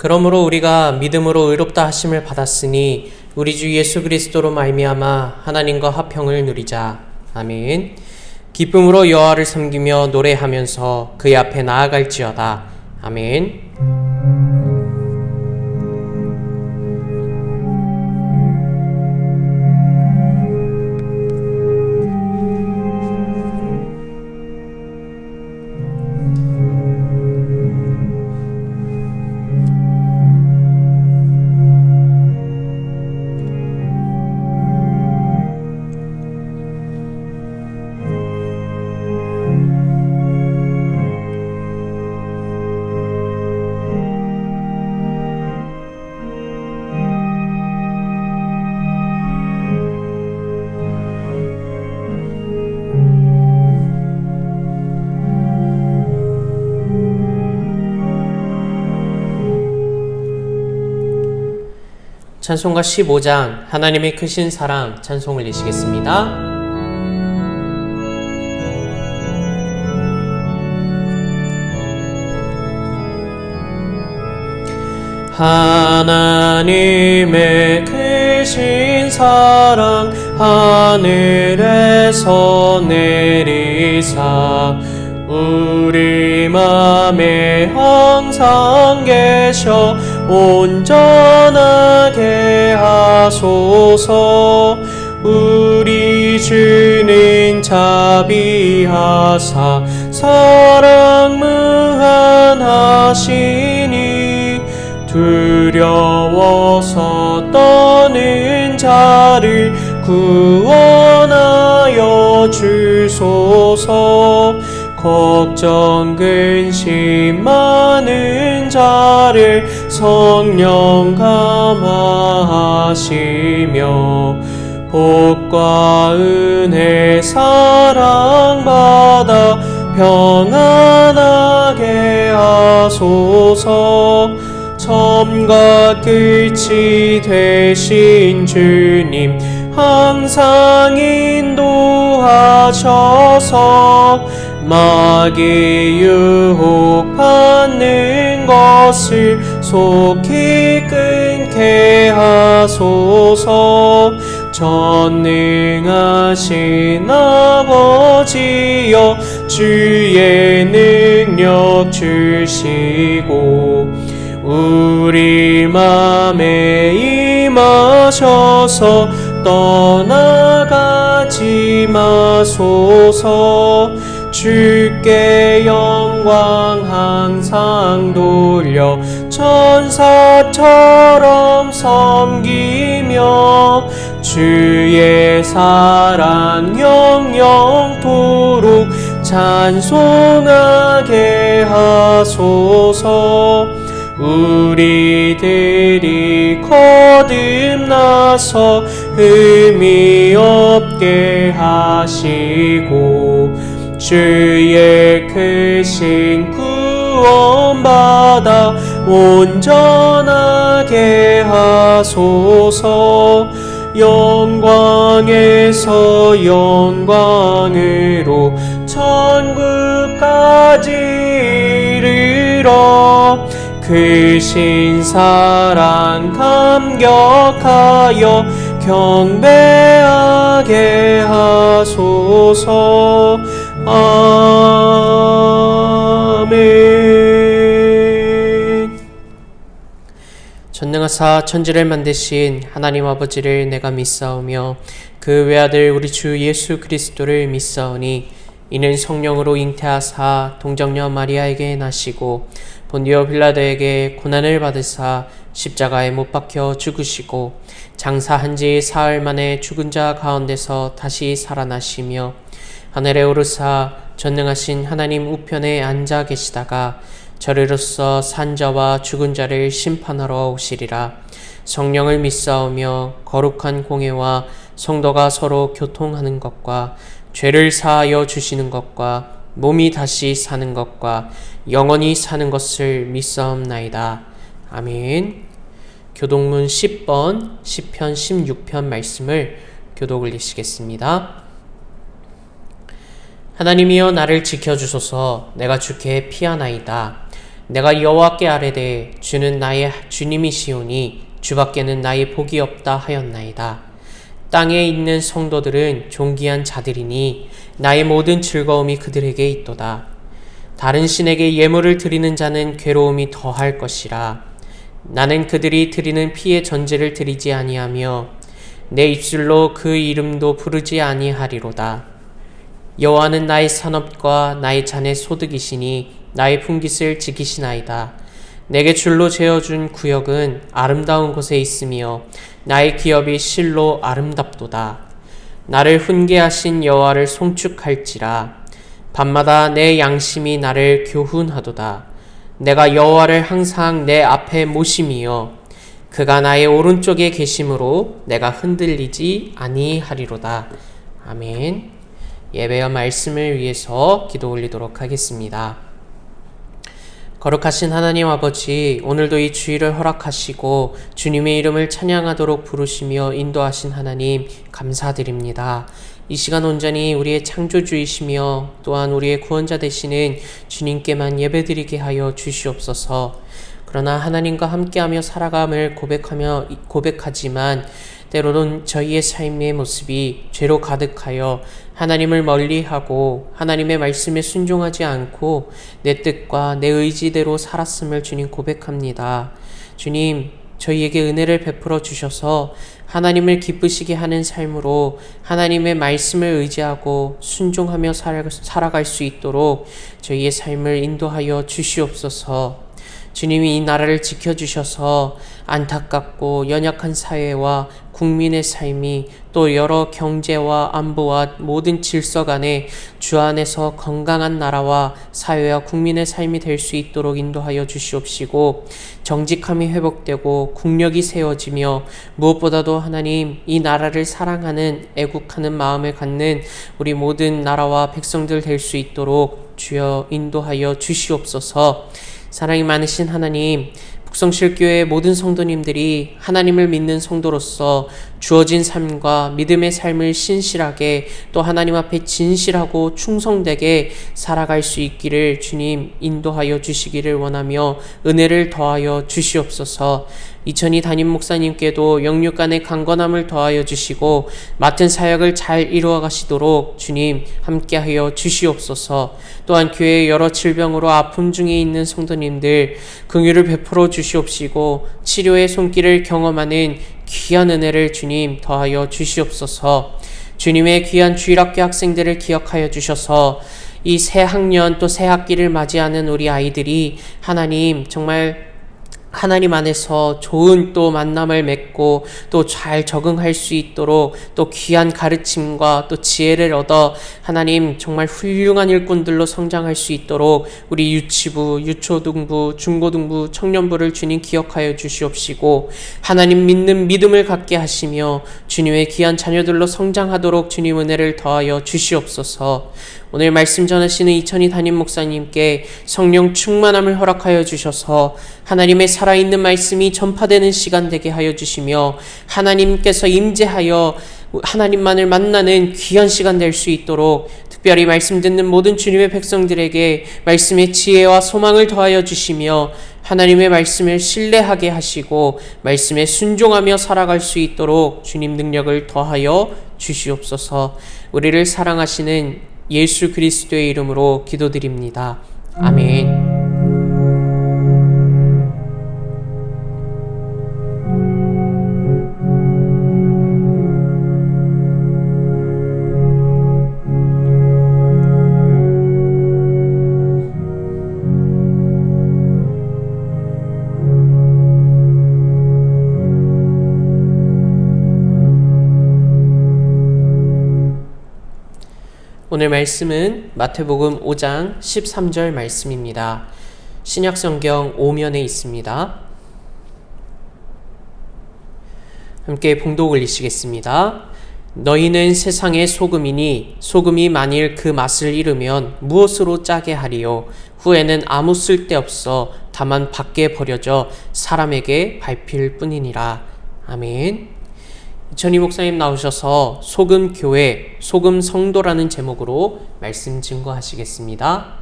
그러므로 우리가 믿음으로 의롭다 하심을 받았으니 우리 주 예수 그리스도로 말미암아 하나님과 화평을 누리자. 아멘. 기쁨으로 여호와를 섬기며 노래하면서 그의 앞에 나아갈지어다. 아멘. 찬송가 15장 하나님의 크신 사랑 찬송을 내시겠습니다. 하나님의 크신 사랑 하늘에서 내리사 우리 맘에 항상 계셔 온전하게 하소서. 우리 주는 자비하사 사랑 무한하시니 두려워서 떠는 자를 구원하여 주소서. 걱정 근심 많은 자를 성령 감화하시며 복과 은혜 사랑받아 평안하게 하소서. 처음과 끝이 되신 주님 항상 인도하셔서 마귀 유혹받는 것을 속히 끊게 하소서. 전능하신 아버지여 주의 능력 주시고 우리 맘에 임하셔서 떠나가지 마소서. 주께 영광 항상 돌려 천사처럼 섬기며 주의 사랑 영영토록 찬송하게 하소서. 우리들이 거듭나서 흠이 없게 하시고 주의 크신 구원받아 온전하게 하소서. 영광에서 영광으로 천국까지 이르러 크신 사랑 감격하여 경배하게 하소서. 아멘. 전능하사 천지를 만드신 하나님 아버지를 내가 믿사오며 그 외아들 우리 주 예수 그리스도를 믿사오니 이는 성령으로 잉태하사 동정녀 마리아에게 나시고 본디오 빌라도에게 고난을 받으사 십자가에 못 박혀 죽으시고 장사한 지 사흘 만에 죽은 자 가운데서 다시 살아나시며 하늘에 오르사 전능하신 하나님 우편에 앉아 계시다가 저리로서 산 자와 죽은 자를 심판하러 오시리라. 성령을 믿사오며 거룩한 공회와 성도가 서로 교통하는 것과 죄를 사하여 주시는 것과 몸이 다시 사는 것과 영원히 사는 것을 믿사옵나이다. 아멘. 교독문 10번 시편 16편 말씀을 교독을 읽으시겠습니다. 하나님이여 나를 지켜주소서. 내가 주께 피하나이다. 내가 여호와께 아뢰되 주는 나의 주님이시오니 주밖에는 나의 복이 없다 하였나이다. 땅에 있는 성도들은 존귀한 자들이니 나의 모든 즐거움이 그들에게 있도다. 다른 신에게 예물을 드리는 자는 괴로움이 더할 것이라. 나는 그들이 드리는 피의 전제를 드리지 아니하며 내 입술로 그 이름도 부르지 아니하리로다. 여호와는 나의 산업과 나의 잔의 소득이시니 나의 분깃을 지키시나이다. 내게 줄로 재어준 구역은 아름다운 곳에 있으며 나의 기업이 실로 아름답도다. 나를 훈계하신 여호와를 송축할지라. 밤마다 내 양심이 나를 교훈하도다. 내가 여호와를 항상 내 앞에 모심이여 그가 나의 오른쪽에 계심으로 내가 흔들리지 아니하리로다. 아멘. 예배와 말씀을 위해서 기도 올리도록 하겠습니다. 거룩하신 하나님 아버지, 오늘도 이 주일을 허락하시고 주님의 이름을 찬양하도록 부르시며 인도하신 하나님 감사드립니다. 이 시간 온전히 우리의 창조주이시며 또한 우리의 구원자 되시는 주님께만 예배드리게 하여 주시옵소서. 그러나 하나님과 함께하며 살아감을 고백하지만 때로는 저희의 삶의 모습이 죄로 가득하여 하나님을 멀리하고 하나님의 말씀에 순종하지 않고 내 뜻과 내 의지대로 살았음을 주님 고백합니다. 주님, 저희에게 은혜를 베풀어 주셔서 하나님을 기쁘시게 하는 삶으로 하나님의 말씀을 의지하고 순종하며 살아갈 수 있도록 저희의 삶을 인도하여 주시옵소서. 주님이 이 나라를 지켜주셔서 안타깝고 연약한 사회와 국민의 삶이 또 여러 경제와 안보와 모든 질서 간에 주 안에서 건강한 나라와 사회와 국민의 삶이 될 수 있도록 인도하여 주시옵시고 정직함이 회복되고 국력이 세워지며 무엇보다도 하나님 이 나라를 사랑하는 애국하는 마음을 갖는 우리 모든 나라와 백성들 될 수 있도록 주여 인도하여 주시옵소서. 사랑이 많으신 하나님, 북성실교회의 모든 성도님들이 하나님을 믿는 성도로서 주어진 삶과 믿음의 삶을 신실하게 또 하나님 앞에 진실하고 충성되게 살아갈 수 있기를 주님 인도하여 주시기를 원하며 은혜를 더하여 주시옵소서. 이천희 담임 목사님께도 영육간의 강건함을 더하여 주시고 맡은 사역을 잘 이루어 가시도록 주님 함께하여 주시옵소서. 또한 교회의 여러 질병으로 아픔 중에 있는 성도님들 긍휼을 베풀어 주시옵시고 치료의 손길을 경험하는 귀한 은혜를 주님 더하여 주시옵소서. 주님의 귀한 주일학교 학생들을 기억하여 주셔서 이 새 학년 또 새 학기를 맞이하는 우리 아이들이 하나님 정말 하나님 안에서 좋은 또 만남을 맺고 또 잘 적응할 수 있도록 또 귀한 가르침과 또 지혜를 얻어 하나님 정말 훌륭한 일꾼들로 성장할 수 있도록 우리 유치부, 유초등부, 중고등부, 청년부를 주님 기억하여 주시옵시고 하나님 믿는 믿음을 갖게 하시며 주님의 귀한 자녀들로 성장하도록 주님 은혜를 더하여 주시옵소서. 오늘 말씀 전하시는 이천희 담임 목사님께 성령 충만함을 허락하여 주셔서 하나님의 살아있는 말씀이 전파되는 시간 되게 하여 주시며 하나님께서 임재하여 하나님만을 만나는 귀한 시간 될 수 있도록 특별히 말씀 듣는 모든 주님의 백성들에게 말씀의 지혜와 소망을 더하여 주시며 하나님의 말씀을 신뢰하게 하시고 말씀에 순종하며 살아갈 수 있도록 주님 능력을 더하여 주시옵소서. 우리를 사랑하시는 예수 그리스도의 이름으로 기도드립니다. 아멘. 오늘 말씀은 마태복음 5장 13절 말씀입니다. 신약성경 5면에 있습니다. 함께 봉독 올리시겠습니다. 너희는 세상의 소금이니 소금이 만일 그 맛을 잃으면 무엇으로 짜게 하리요? 후에는 아무 쓸데없어 다만 밖에 버려져 사람에게 밟힐 뿐이니라. 아멘. 이천희 목사님 나오셔서 소금 교회, 소금 성도라는 제목으로 말씀 증거하시겠습니다.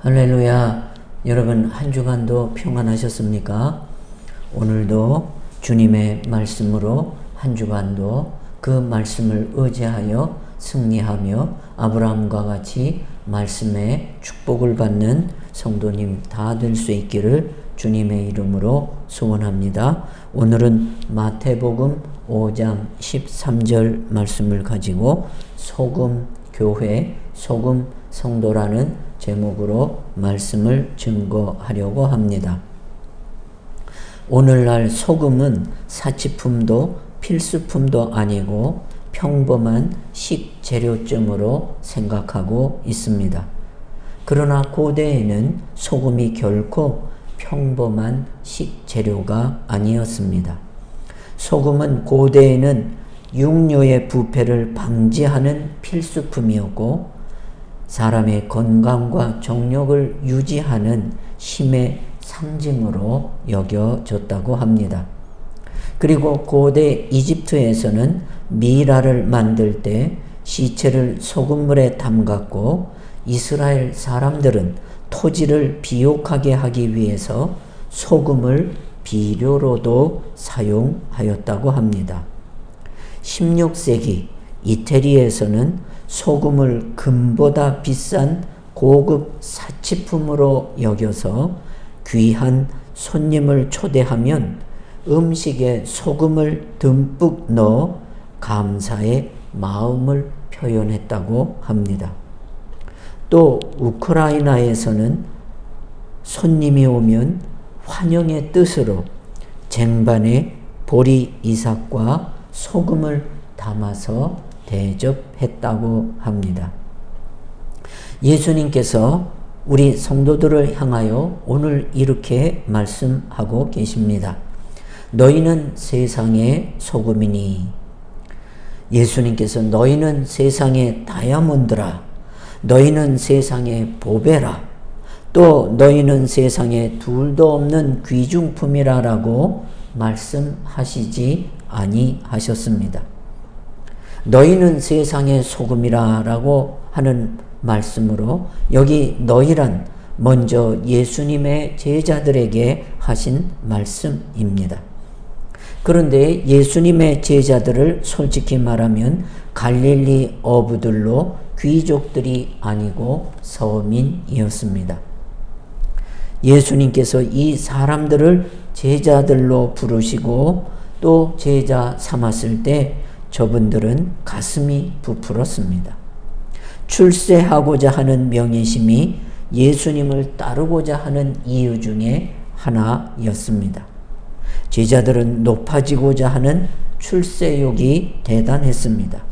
할렐루야. 여러분 한 주간도 평안하셨습니까? 오늘도 주님의 말씀으로 한 주간도 그 말씀을 의지하여 승리하며 아브라함과 같이 말씀의 축복을 받는 성도님 다 될 수 있기를 주님의 이름으로 소원합니다. 오늘은 마태복음 5장 13절 말씀을 가지고 소금 교회, 소금 성도라는 제목으로 말씀을 증거하려고 합니다. 오늘날 소금은 사치품도 필수품도 아니고 평범한 식재료쯤으로 생각하고 있습니다. 그러나 고대에는 소금이 결코 평범한 식재료가 아니었습니다. 소금은 고대에는 육류의 부패를 방지하는 필수품이었고 사람의 건강과 정력을 유지하는 힘의 상징으로 여겨졌다고 합니다. 그리고 고대 이집트에서는 미라를 만들 때 시체를 소금물에 담갔고 이스라엘 사람들은 토지를 비옥하게 하기 위해서 소금을 비료로도 사용하였다고 합니다. 16세기 이태리에서는 소금을 금보다 비싼 고급 사치품으로 여겨서 귀한 손님을 초대하면 음식에 소금을 듬뿍 넣어 감사의 마음을 표현했다고 합니다. 또 우크라이나에서는 손님이 오면 환영의 뜻으로 쟁반에 보리 이삭과 소금을 담아서 대접했다고 합니다. 예수님께서 우리 성도들을 향하여 오늘 이렇게 말씀하고 계십니다. 너희는 세상의 소금이니. 예수님께서 너희는 세상의 다이아몬드라. 너희는 세상의 보배라. 또 너희는 세상에 둘도 없는 귀중품이라 라고 말씀하시지 아니하셨습니다. 너희는 세상의 소금이라 라고 하는 말씀으로 여기 너희란 먼저 예수님의 제자들에게 하신 말씀입니다. 그런데 예수님의 제자들을 솔직히 말하면 갈릴리 어부들로 귀족들이 아니고 서민이었습니다. 예수님께서 이 사람들을 제자들로 부르시고 또 제자 삼았을 때 저분들은 가슴이 부풀었습니다. 출세하고자 하는 명예심이 예수님을 따르고자 하는 이유 중에 하나였습니다. 제자들은 높아지고자 하는 출세욕이 대단했습니다.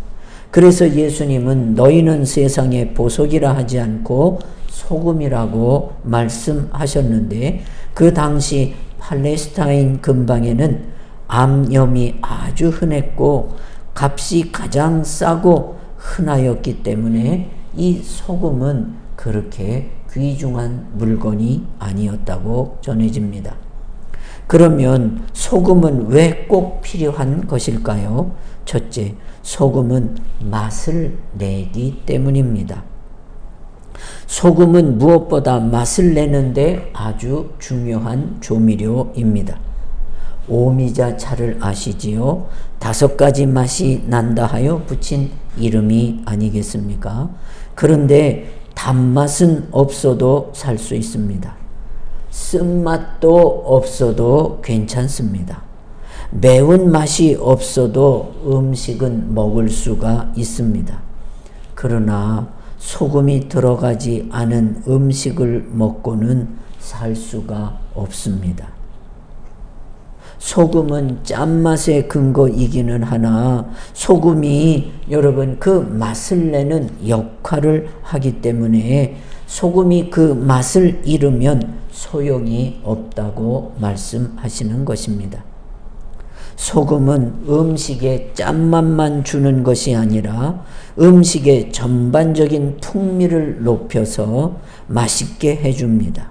그래서 예수님은 너희는 세상의 보석이라 하지 않고 소금이라고 말씀하셨는데 그 당시 팔레스타인 근방에는 암염이 아주 흔했고 값이 가장 싸고 흔하였기 때문에 이 소금은 그렇게 귀중한 물건이 아니었다고 전해집니다. 그러면 소금은 왜 꼭 필요한 것일까요? 첫째, 소금은 맛을 내기 때문입니다. 소금은 무엇보다 맛을 내는데 아주 중요한 조미료입니다. 오미자차를 아시지요? 5가지 맛이 난다 하여 붙인 이름이 아니겠습니까? 그런데 단맛은 없어도 살 수 있습니다. 쓴맛도 없어도 괜찮습니다. 매운맛이 없어도 음식은 먹을 수가 있습니다. 그러나 소금이 들어가지 않은 음식을 먹고는 살 수가 없습니다. 소금은 짠맛의 근거이기는 하나 소금이 여러분 그 맛을 내는 역할을 하기 때문에 소금이 그 맛을 잃으면 소용이 없다고 말씀하시는 것입니다. 소금은 음식에 짠맛만 주는 것이 아니라 음식의 전반적인 풍미를 높여서 맛있게 해줍니다.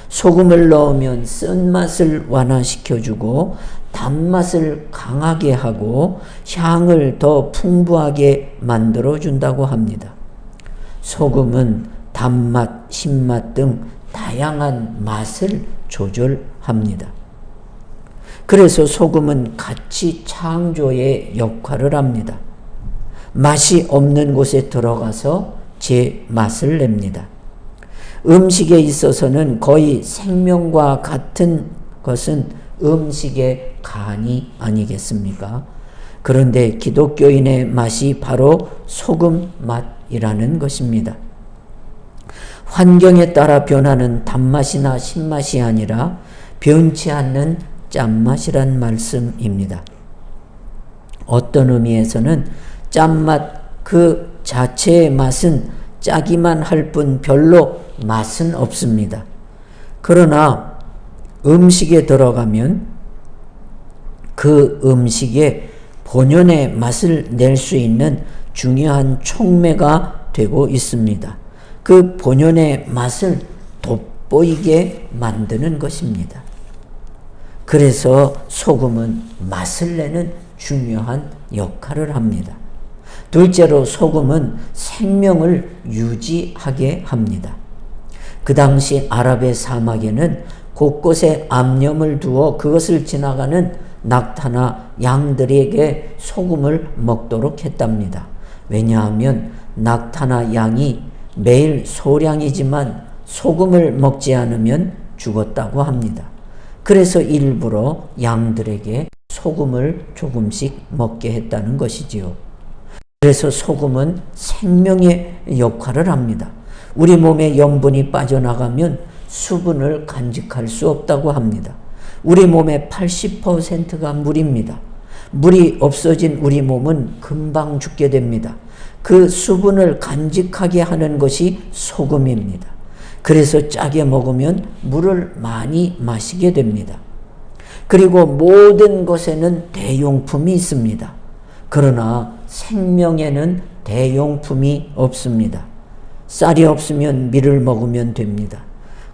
소금을 넣으면 쓴맛을 완화시켜주고 단맛을 강하게 하고 향을 더 풍부하게 만들어준다고 합니다. 소금은 단맛, 신맛 등 다양한 맛을 조절합니다. 그래서 소금은 가치 창조의 역할을 합니다. 맛이 없는 곳에 들어가서 제 맛을 냅니다. 음식에 있어서는 거의 생명과 같은 것은 음식의 간이 아니겠습니까? 그런데 기독교인의 맛이 바로 소금 맛이라는 것입니다. 환경에 따라 변하는 단맛이나 신맛이 아니라 변치 않는 짠맛이란 말씀입니다. 어떤 의미에서는 짠맛 그 자체의 맛은 짜기만 할 뿐 별로 맛은 없습니다. 그러나 음식에 들어가면 그 음식의 본연의 맛을 낼 수 있는 중요한 촉매가 되고 있습니다. 그 본연의 맛을 돋보이게 만드는 것입니다. 그래서 소금은 맛을 내는 중요한 역할을 합니다. 둘째로 소금은 생명을 유지하게 합니다. 그 당시 아랍의 사막에는 곳곳에 암염을 두어 그것을 지나가는 낙타나 양들에게 소금을 먹도록 했답니다. 왜냐하면 낙타나 양이 매일 소량이지만 소금을 먹지 않으면 죽었다고 합니다. 그래서 일부러 양들에게 소금을 조금씩 먹게 했다는 것이지요. 그래서 소금은 생명의 역할을 합니다. 우리 몸에 염분이 빠져나가면 수분을 간직할 수 없다고 합니다. 우리 몸의 80%가 물입니다. 물이 없어진 우리 몸은 금방 죽게 됩니다. 그 수분을 간직하게 하는 것이 소금입니다. 그래서 짜게 먹으면 물을 많이 마시게 됩니다. 그리고 모든 것에는 대용품이 있습니다. 그러나 생명에는 대용품이 없습니다. 쌀이 없으면 밀을 먹으면 됩니다.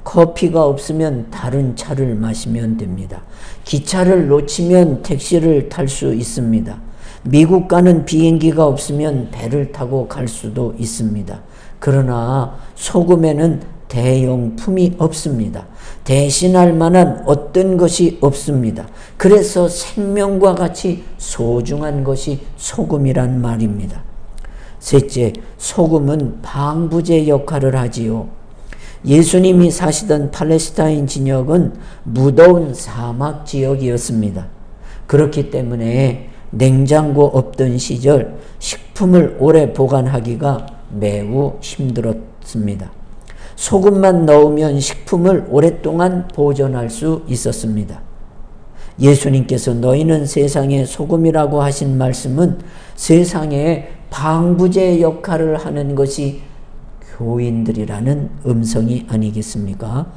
커피가 없으면 다른 차를 마시면 됩니다. 기차를 놓치면 택시를 탈 수 있습니다. 미국 가는 비행기가 없으면 배를 타고 갈 수도 있습니다. 그러나 소금에는 대용품이 없습니다. 대신할 만한 어떤 것이 없습니다. 그래서 생명과 같이 소중한 것이 소금이란 말입니다. 셋째, 소금은 방부제 역할을 하지요. 예수님이 사시던 팔레스타인 진역은 무더운 사막 지역이었습니다. 그렇기 때문에 냉장고 없던 시절 식품을 오래 보관하기가 매우 힘들었습니다. 소금만 넣으면 식품을 오랫동안 보존할 수 있었습니다. 예수님께서 너희는 세상의 소금이라고 하신 말씀은 세상에 방부제 역할을 하는 것이 교인들이라는 음성이 아니겠습니까?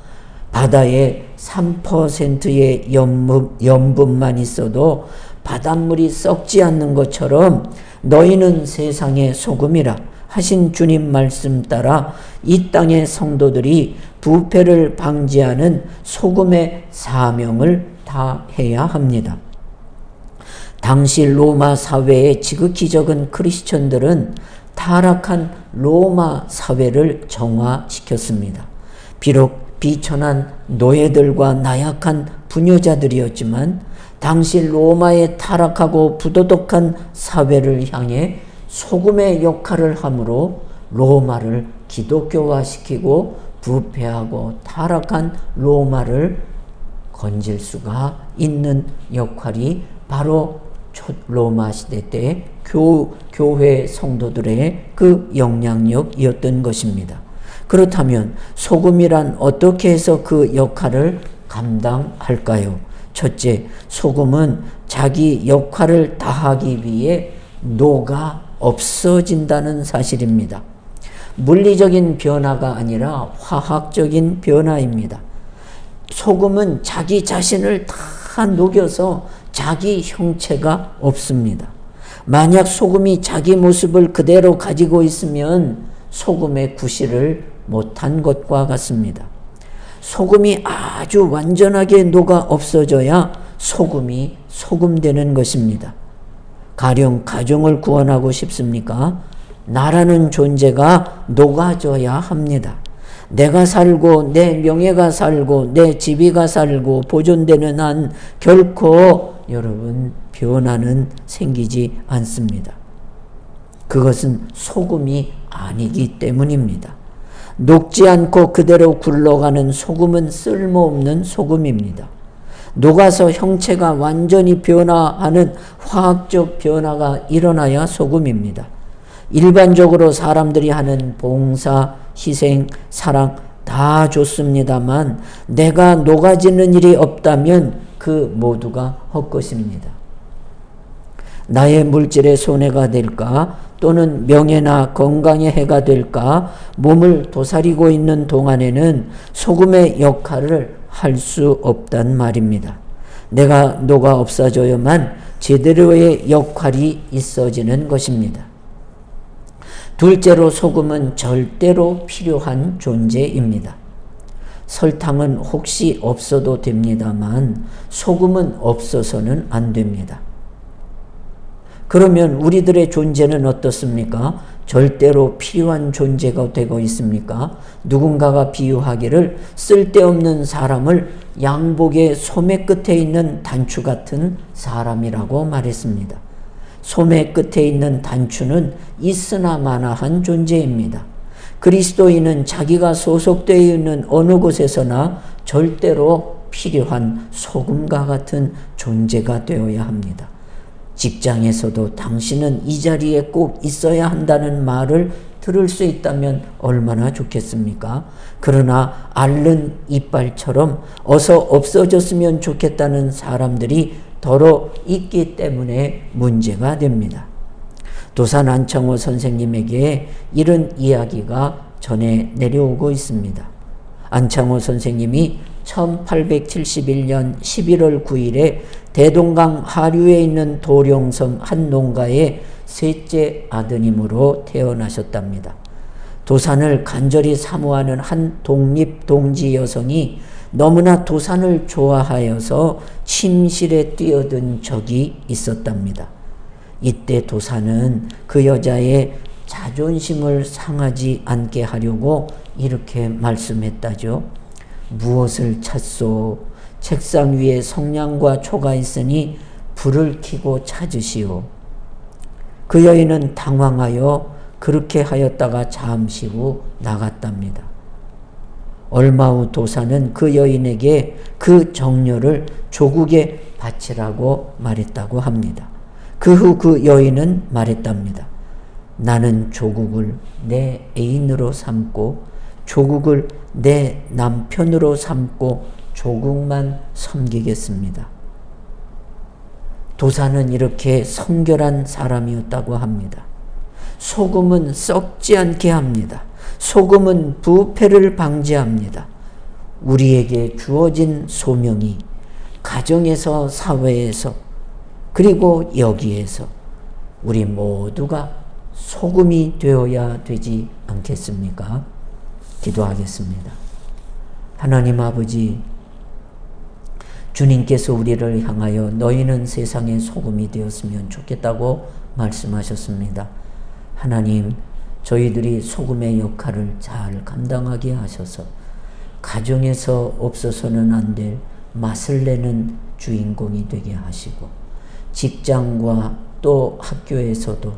바다에 3%의 염분만 있어도 바닷물이 썩지 않는 것처럼 너희는 세상의 소금이라 하신 주님 말씀 따라 이 땅의 성도들이 부패를 방지하는 소금의 사명을 다해야 합니다. 당시 로마 사회에 지극히 적은 크리스천들은 타락한 로마 사회를 정화시켰습니다. 비록 비천한 노예들과 나약한 부녀자들이었지만 당시 로마의 타락하고 부도덕한 사회를 향해 소금의 역할을 함으로 로마를 기독교화시키고 부패하고 타락한 로마를 건질 수가 있는 역할이 바로 첫 로마 시대 때 교회 성도들의 그 영향력이었던 것입니다. 그렇다면 소금이란 어떻게 해서 그 역할을 감당할까요? 첫째, 소금은 자기 역할을 다하기 위해 녹아 없어진다는 사실입니다. 물리적인 변화가 아니라 화학적인 변화입니다. 소금은 자기 자신을 다 녹여서 자기 형체가 없습니다. 만약 소금이 자기 모습을 그대로 가지고 있으면 소금의 구실을 못한 것과 같습니다. 소금이 아주 완전하게 녹아 없어져야 소금이 소금되는 것입니다. 가령 가정을 구원하고 싶습니까? 나라는 존재가 녹아져야 합니다. 내가 살고 내 명예가 살고 내 지위가 살고 보존되는 한 결코 여러분 변화는 생기지 않습니다. 그것은 소금이 아니기 때문입니다. 녹지 않고 그대로 굴러가는 소금은 쓸모없는 소금입니다. 녹아서 형체가 완전히 변화하는 화학적 변화가 일어나야 소금입니다. 일반적으로 사람들이 하는 봉사, 희생, 사랑 다 좋습니다만 내가 녹아지는 일이 없다면 그 모두가 헛것입니다. 나의 물질에 손해가 될까? 또는 명예나 건강에 해가 될까? 몸을 도사리고 있는 동안에는 소금의 역할을 할 수 없단 말입니다. 내가 녹아 없어져야만 제대로의 역할이 있어지는 것입니다. 둘째로 소금은 절대로 필요한 존재입니다. 설탕은 혹시 없어도 됩니다만 소금은 없어서는 안 됩니다. 그러면 우리들의 존재는 어떻습니까? 절대로 필요한 존재가 되고 있습니까? 누군가가 비유하기를 쓸데없는 사람을 양복의 소매 끝에 있는 단추 같은 사람이라고 말했습니다. 소매 끝에 있는 단추는 있으나 마나한 존재입니다. 그리스도인은 자기가 소속되어 있는 어느 곳에서나 절대로 필요한 소금과 같은 존재가 되어야 합니다. 직장에서도 당신은 이 자리에 꼭 있어야 한다는 말을 들을 수 있다면 얼마나 좋겠습니까? 그러나 앓는 이빨처럼 어서 없어졌으면 좋겠다는 사람들이 더러 있기 때문에 문제가 됩니다. 도산 안창호 선생님에게 이런 이야기가 전해 내려오고 있습니다. 안창호 선생님이 1871년 11월 9일에 대동강 하류에 있는 도령섬 한 농가의 셋째 아드님으로 태어나셨답니다. 도산을 간절히 사모하는 한 독립동지 여성이 너무나 도산을 좋아하여서 침실에 뛰어든 적이 있었답니다. 이때 도산은 그 여자의 자존심을 상하지 않게 하려고 이렇게 말씀했다죠. 무엇을 찾소? 책상 위에 성냥과 초가 있으니 불을 켜고 찾으시오. 그 여인은 당황하여 그렇게 하였다가 잠시 후 나갔답니다. 얼마 후 도사는 그 여인에게 그 정료를 조국에 바치라고 말했다고 합니다. 그 후 그 여인은 말했답니다. 나는 조국을 내 애인으로 삼고 조국을 내 남편으로 삼고 조국만 섬기겠습니다. 도사는 이렇게 성결한 사람이었다고 합니다. 소금은 썩지 않게 합니다. 소금은 부패를 방지합니다. 우리에게 주어진 소명이 가정에서, 사회에서, 그리고 여기에서 우리 모두가 소금이 되어야 되지 않겠습니까? 기도하겠습니다. 하나님 아버지, 주님께서 우리를 향하여 너희는 세상의 소금이 되었으면 좋겠다고 말씀하셨습니다. 하나님, 저희들이 소금의 역할을 잘 감당하게 하셔서 가정에서 없어서는 안 될 맛을 내는 주인공이 되게 하시고 직장과 또 학교에서도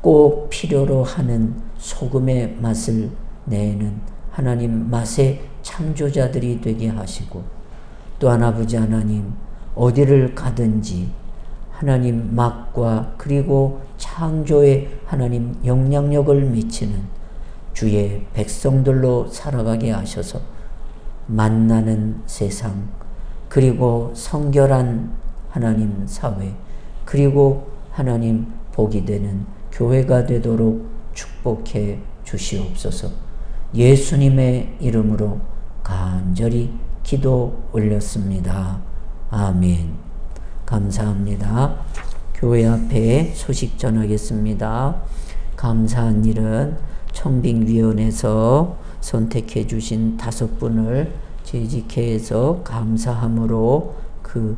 꼭 필요로 하는 소금의 맛을 내는 하나님 맛의 창조자들이 되게 하시고 또한 아버지 하나님 어디를 가든지 하나님 맛과 그리고 창조의 하나님 영향력을 미치는 주의 백성들로 살아가게 하셔서 만나는 세상 그리고 성결한 하나님 사회 그리고 하나님 복이 되는 교회가 되도록 축복해 주시옵소서. 예수님의 이름으로 간절히 기도 올렸습니다. 아멘. 감사합니다. 교회 앞에 소식 전하겠습니다. 감사한 일은 청빙위원회에서 선택해 주신 5분을 재직회에서 감사함으로 그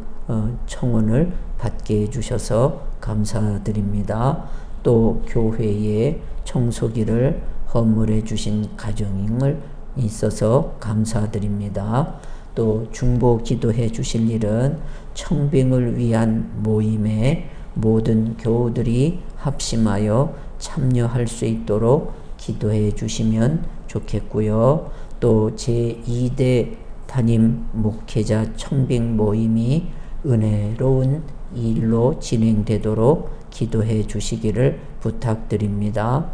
청원을 받게 해주셔서 감사드립니다. 또 교회에 청소기를 헌물해 주신 가정을 있어서 감사드립니다. 또 중보 기도해 주실 일은 청빙을 위한 모임에 모든 교우들이 합심하여 참여할 수 있도록 기도해 주시면 좋겠고요. 또 제2대 담임 목회자 청빙 모임이 은혜로운 일로 진행되도록 기도해 주시기를 부탁드립니다.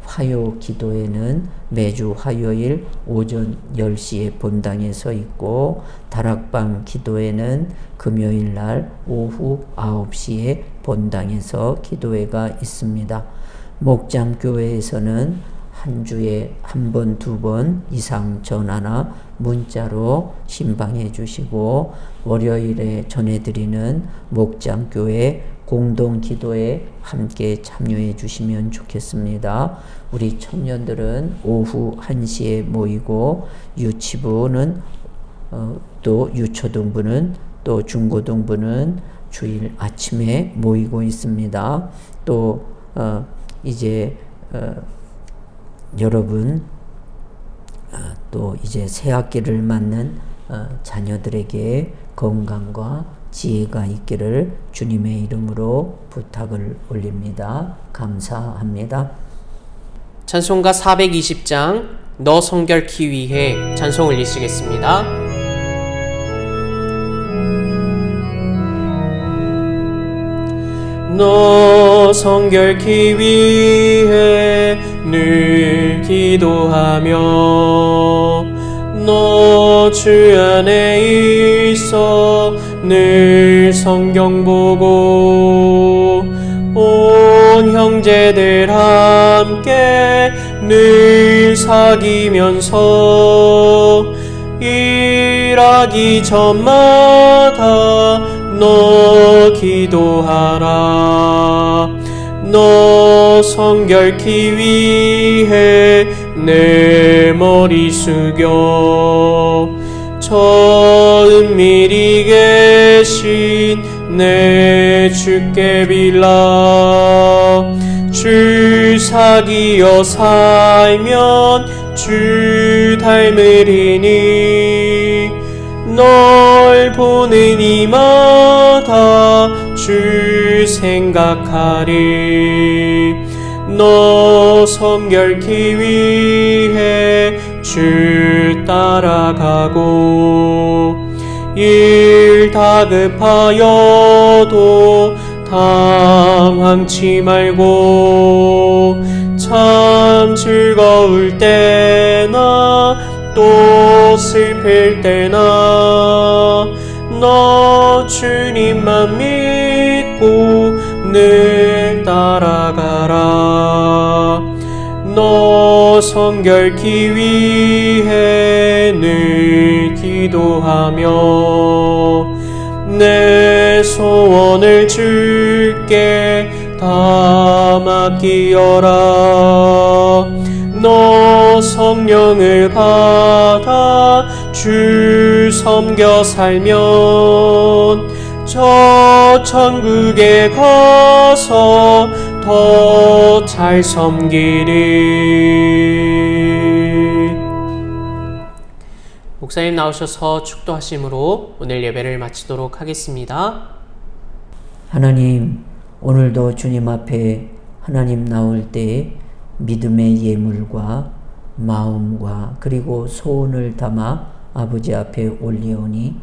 화요 기도회는 매주 화요일 오전 10시에 본당에서 있고, 다락방 기도회는 금요일 날 오후 9시에 본당에서 기도회가 있습니다. 목장교회에서는 한 주에 한 번, 두 번 이상 전화나 문자로 신방해 주시고, 월요일에 전해드리는 목장교회 공동기도에 함께 참여해 주시면 좋겠습니다. 우리 청년들은 오후 1시에 모이고, 유치부는 또 유초등부는 또 중고등부는 주일 아침에 모이고 있습니다. 또 이제 여러분 또 이제 새 학기를 맞는 자녀들에게 건강과 지혜가 있기를 주님의 이름으로 부탁을 올립니다. 감사합니다. 찬송가 420장 너 성결케 위해 찬송을 읽으시겠습니다. 너 성결케 위해 늘 기도하며 너 주 안에 있어 늘 성경 보고 온 형제들 함께 늘 사귀면서 일하기 전마다 너 기도하라. 너 성결케 위해 내 머리 숙여 저 은밀히 계신 내 주께 빌라. 주 사귀어 살면 주 닮으리니 널 보는 이마다 주 생각하리. 너 성결케 위해 주 따라가고 일 다급하여도 당황치 말고 참 즐거울 때나 또 슬플 때나 너 주님만 믿고 늘 따라가라. 너 성결케 위해 늘 기도하며 내 소원을 주께 다 맡기어라. 너 성령을 받아 주 섬겨 살면 저 천국에 가서 더 잘 섬기리. 목사님 나오셔서 축도하심으로 오늘 예배를 마치도록 하겠습니다. 하나님, 오늘도 주님 앞에 하나님 나올 때 믿음의 예물과 마음과 그리고 소원을 담아 아버지 앞에 올리오니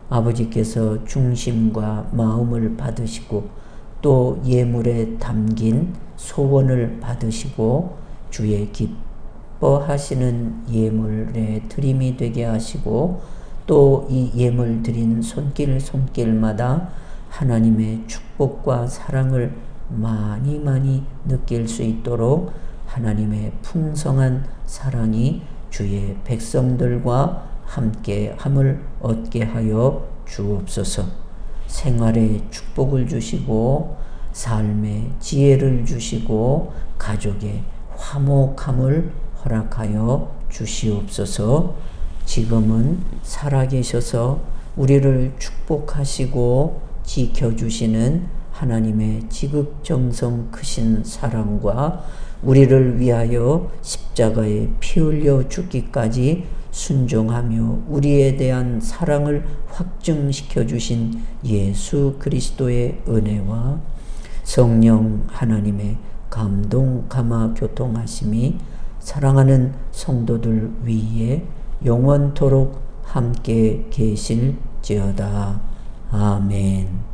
아버지께서 중심과 마음을 받으시고 또 예물에 담긴 소원을 받으시고 주의 기뻐하시는 예물의 드림이 되게 하시고 또 이 예물 드린 손길마다 하나님의 축복과 사랑을 많이 느낄 수 있도록 하나님의 풍성한 사랑이 주의 백성들과 함께 함을 얻게 하여 주옵소서. 생활에 축복을 주시고 삶에 지혜를 주시고 가족의 화목함을 허락하여 주시옵소서. 지금은 살아계셔서 우리를 축복하시고 지켜주시는 하나님의 지극정성 크신 사랑과 우리를 위하여 십자가에 피 흘려 죽기까지 순종하며 우리에 대한 사랑을 확증시켜 주신 예수 그리스도의 은혜와 성령 하나님의 감동 감화 교통하심이 사랑하는 성도들 위에 영원토록 함께 계실지어다. 아멘.